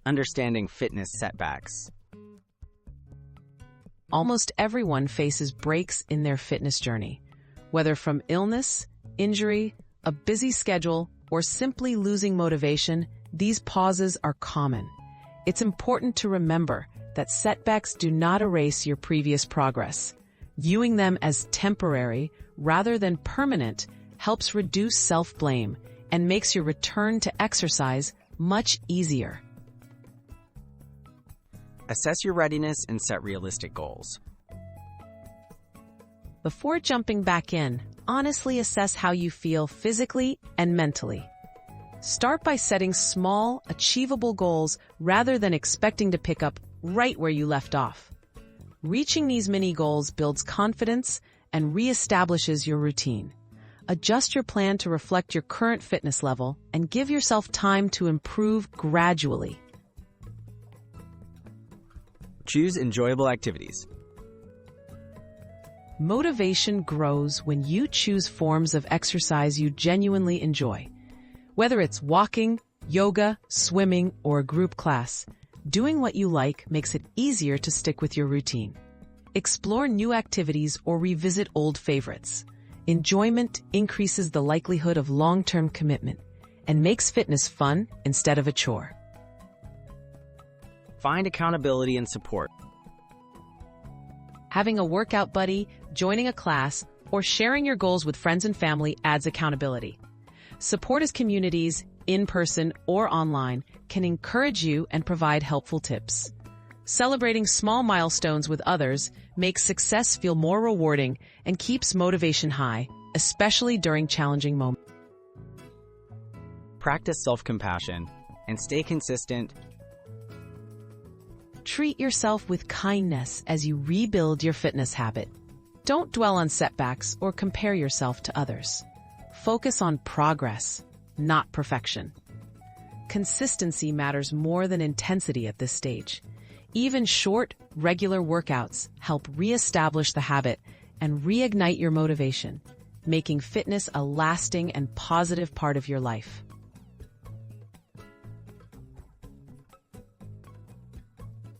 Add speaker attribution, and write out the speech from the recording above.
Speaker 1: Understanding fitness setbacks.
Speaker 2: Almost everyone faces breaks in their fitness journey. Whether from illness, injury, a busy schedule, or simply losing motivation, these pauses are common. It's important to remember that setbacks do not erase your previous progress. Viewing them as temporary rather than permanent helps reduce self-blame and makes your return to exercise much easier.
Speaker 1: Assess your readiness and set realistic goals.
Speaker 2: Before jumping back in, honestly assess how you feel physically and mentally. Start by setting small, achievable goals rather than expecting to pick up right where you left off. Reaching these mini goals builds confidence and reestablishes your routine. Adjust your plan to reflect your current fitness level and give yourself time to improve gradually.
Speaker 1: Choose enjoyable activities.
Speaker 2: Motivation grows when you choose forms of exercise you genuinely enjoy. Whether it's walking, yoga, swimming, or a group class, doing what you like makes it easier to stick with your routine. Explore new activities or revisit old favorites. Enjoyment increases the likelihood of long-term commitment and makes fitness fun instead of a chore.
Speaker 1: Find accountability and support.
Speaker 2: Having a workout buddy, joining a class, or sharing your goals with friends and family adds accountability. Support as communities, in person or online, can encourage you and provide helpful tips. Celebrating small milestones with others makes success feel more rewarding and keeps motivation high, especially during challenging moments.
Speaker 1: Practice self-compassion and stay consistent.
Speaker 2: Treat yourself with kindness as you rebuild your fitness habit. Don't dwell on setbacks or compare yourself to others. Focus on progress, not perfection. Consistency matters more than intensity at this stage. Even short, regular workouts help reestablish the habit and reignite your motivation, making fitness a lasting and positive part of your life.